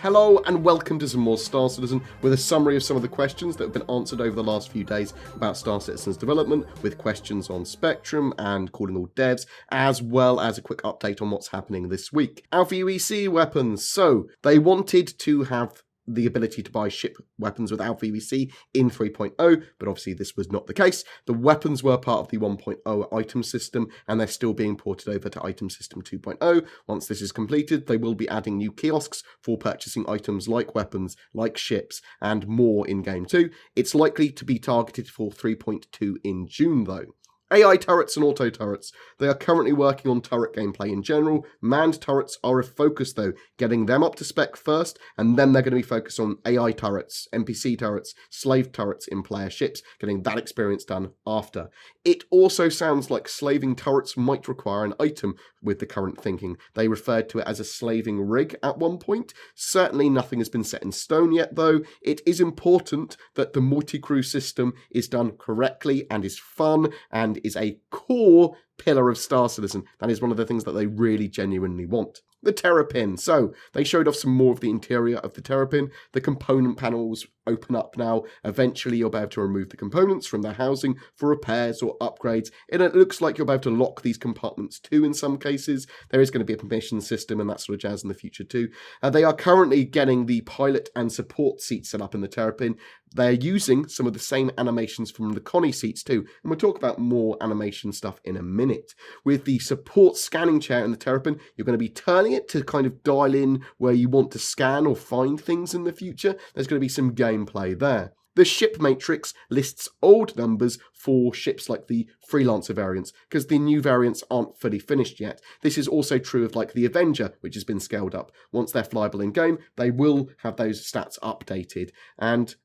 Hello and welcome to some more Star Citizen with a summary of some of the questions that have been answered over the last few days about Star Citizen's development, with questions on Spectrum and calling all devs, as well as a quick update on what's happening this week. Alpha UEC weapons. So they wanted to have the ability to buy ship weapons with Alpha UEC in 3.0, but obviously this was not the case. The weapons were part of the 1.0 item system, and they're still being ported over to item system 2.0. Once this is completed, they will be adding new kiosks for purchasing items like weapons, like ships, and more in Game 2. It's likely to be targeted for 3.2 in June though. AI turrets and auto turrets. They are currently working on turret gameplay in general. Manned turrets are a focus though, getting them up to spec first, and then they're going to be focused on AI turrets, NPC turrets, slave turrets in player ships, getting that experience done after. It also sounds like slaving turrets might require an item with the current thinking. They referred to it as a slaving rig at one point. Certainly nothing has been set in stone yet though. It is important that the multi-crew system is done correctly and is fun and is a core pillar of Star Citizen. That is one of the things that they really genuinely want. The Terrapin. So they showed off some more of the interior of the Terrapin. The component panels open up now. Eventually you'll be able to remove the components from their housing for repairs or upgrades, and it looks like you'll be able to lock these compartments too in some cases. There is going to be a permission system and that sort of jazz in the future too. They are currently getting the pilot and support seats set up in the Terrapin. They're using some of the same animations from the Connie seats too, and we'll talk about more animation stuff in a minute. With the support scanning chair in the Terrapin, you're going to be turning it to kind of dial in where you want to scan or find things in the future. There's going to be some gameplay there. The ship matrix lists old numbers for ships like the Freelancer variants, because the new variants aren't fully finished yet. This is also true of like the Avenger, which has been scaled up. Once they're flyable in game, they will have those stats updated, and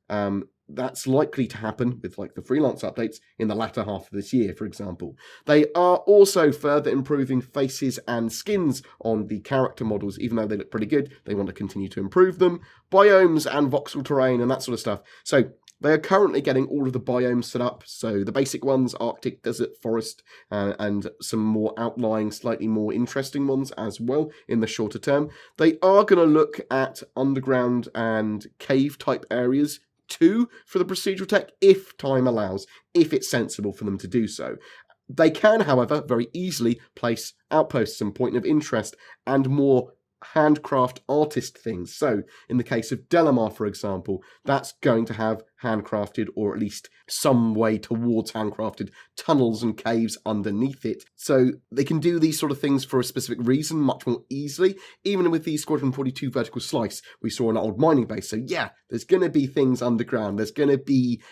that's likely to happen with like the freelance updates in the latter half of this year, for example. They are also further improving faces and skins on the character models. Even though they look pretty good, they want to continue to improve them. Biomes and voxel terrain and that sort of stuff. So they are currently getting all of the biomes set up. So the basic ones, Arctic, Desert, Forest, and some more outlying, slightly more interesting ones as well in the shorter term. They are going to look at underground and cave type areas too for the procedural tech, if time allows, if it's sensible for them to do so. They can, however, very easily place outposts and point of interest and more handcraft artist things. So in the case of Delamar, for example, that's going to have handcrafted, or at least some way towards handcrafted, tunnels and caves underneath it. So they can do these sort of things for a specific reason much more easily. Even with the Squadron 42 vertical slice, we saw an old mining base. So yeah, there's going to be things underground. There's going to be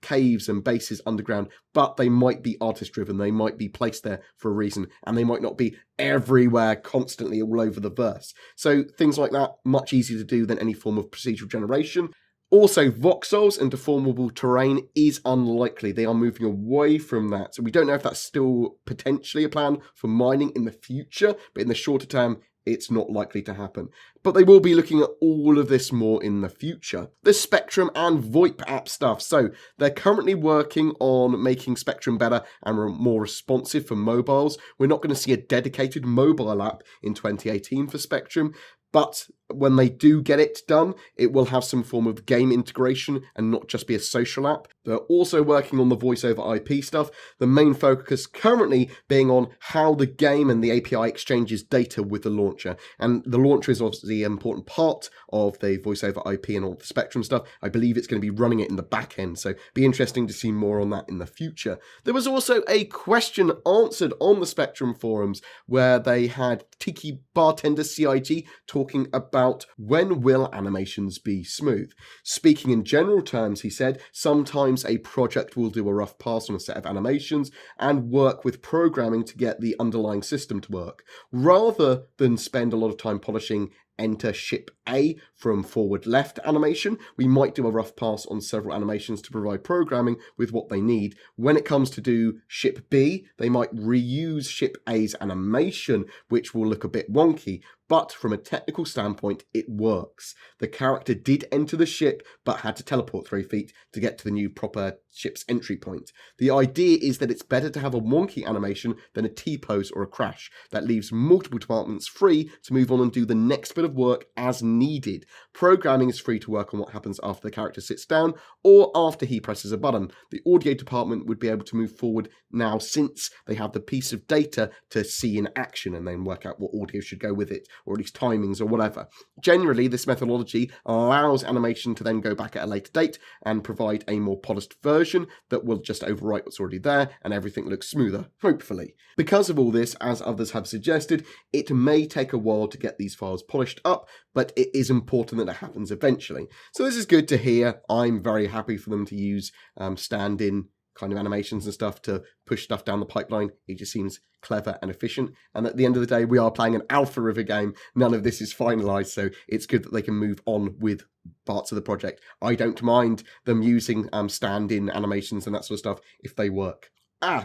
caves and bases underground, but they might be artist driven. They might be placed there for a reason, and they might not be everywhere constantly all over the verse. So things like that, much easier to do than any form of procedural generation. Also, voxels and deformable terrain is unlikely. They are moving away from that. So we don't know if that's still potentially a plan for mining in the future, but in the shorter term, it's not likely to happen. But they will be looking at all of this more in the future. The Spectrum and VoIP app stuff. So they're currently working on making Spectrum better and more responsive for mobiles. We're not going to see a dedicated mobile app in 2018 for Spectrum, but when they do get it done, it will have some form of game integration and not just be a social app. They're also working on the voice over IP stuff, the main focus currently being on how the game and the API exchanges data with the launcher. And the launcher is obviously an important part of the voice over IP and all the Spectrum stuff. I believe it's going to be running it in the back end, so be interesting to see more on that in the future. There was also a question answered on the Spectrum forums where they had Tiki Bartender CIG talking about when will animations be smooth. Speaking in general terms, he said, sometimes a project will do a rough pass on a set of animations and work with programming to get the underlying system to work, rather than spend a lot of time polishing enter ship A from forward left animation. We might do a rough pass on several animations to provide programming with what they need. When it comes to do ship B, they might reuse ship A's animation, which will look a bit wonky, but from a technical standpoint, it works. The character did enter the ship, but had to teleport 3 feet to get to the new proper ship's entry point. The idea is that it's better to have a wonky animation than a T-pose or a crash that leaves multiple departments free to move on and do the next bit of work as needed. Programming is free to work on what happens after the character sits down or after he presses a button. The audio department would be able to move forward now since they have the piece of data to see in action and then work out what audio should go with it, or at least timings or whatever. Generally, this methodology allows animation to then go back at a later date and provide a more polished version that will just overwrite what's already there and everything looks smoother, hopefully. Because of all this, as others have suggested, it may take a while to get these files polished up, but it is important that it happens eventually. So this is good to hear. I'm very happy for them to use stand-in kind of animations and stuff to push stuff down the pipeline. It just seems clever and efficient. And at the end of the day, we are playing an alpha of a game. None of this is finalized, so it's good that they can move on with parts of the project. I don't mind them using stand-in animations and that sort of stuff if they work.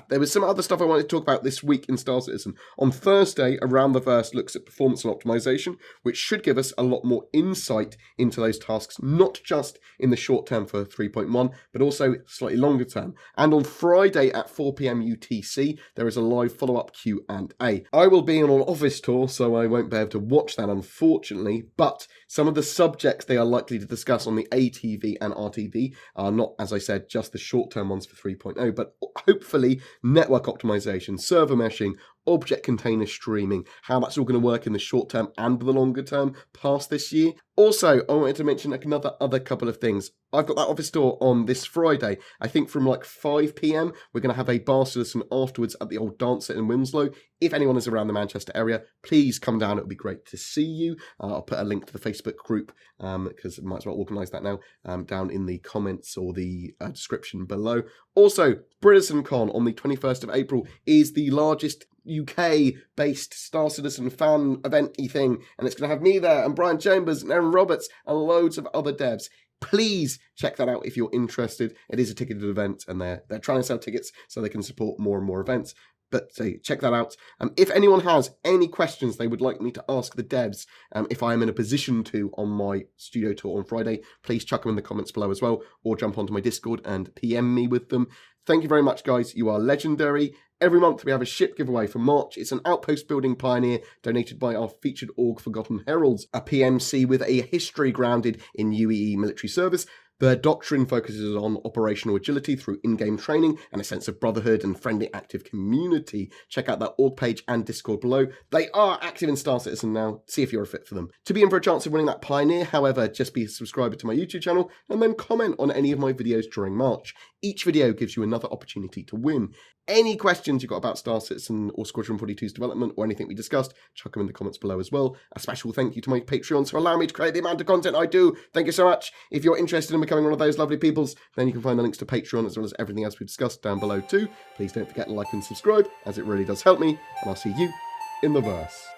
There was some other stuff I wanted to talk about this week in Star Citizen. On Thursday, Around the Verse looks at performance and optimization, which should give us a lot more insight into those tasks, not just in the short term for 3.1, but also slightly longer term. And on Friday at 4 PM UTC, there is a live follow-up Q&A. I will be on an office tour, so I won't be able to watch that, unfortunately, but some of the subjects they are likely to discuss on the ATV and RTV are not, as I said, just the short-term ones for 3.0, but hopefully network optimization, server meshing, object container streaming, how that's all going to work in the short term and the longer term past this year. Also, I wanted to mention other couple of things. I've got that office tour on this Friday. I think from like 5 PM, we're going to have a bar citizen afterwards at the old Dancer in Wilmslow. If anyone is around the Manchester area, please come down. It would be great to see you. I'll put a link to the Facebook group, because I might as well organise that now, down in the comments or the description below. Also, BoredGamer on the 21st of April is the largest UK-based Star Citizen fan event-y thing, and it's going to have me there, and Brian Chambers, and Aaron Roberts, and loads of other devs. Please check that out if you're interested. It is a ticketed event, and they're trying to sell tickets so they can support more and more events. But check that out. If anyone has any questions they would like me to ask the devs, if I am in a position to on my studio tour on Friday, please chuck them in the comments below as well, or jump onto my Discord and PM me with them. Thank you very much, guys. You are legendary. Every month we have a ship giveaway for March. It's an outpost building pioneer donated by our featured org Forgotten Heralds, a PMC with a history grounded in UEE military service. Their doctrine focuses on operational agility through in-game training and a sense of brotherhood and friendly active community. Check out that org page and Discord below. They are active in Star Citizen now. See if you're a fit for them. To be in for a chance of winning that Pioneer, however, just be a subscriber to my YouTube channel and then comment on any of my videos during March. Each video gives you another opportunity to win. Any questions you've got about Star Citizen or Squadron 42's development or anything we discussed, chuck them in the comments below as well. A special thank you to my Patreons who allow me to create the amount of content I do. Thank you so much. If you're interested in becoming one of those lovely peoples, then you can find the links to Patreon as well as everything else we discussed down below too. Please don't forget to like and subscribe, as it really does help me, and I'll see you in the verse.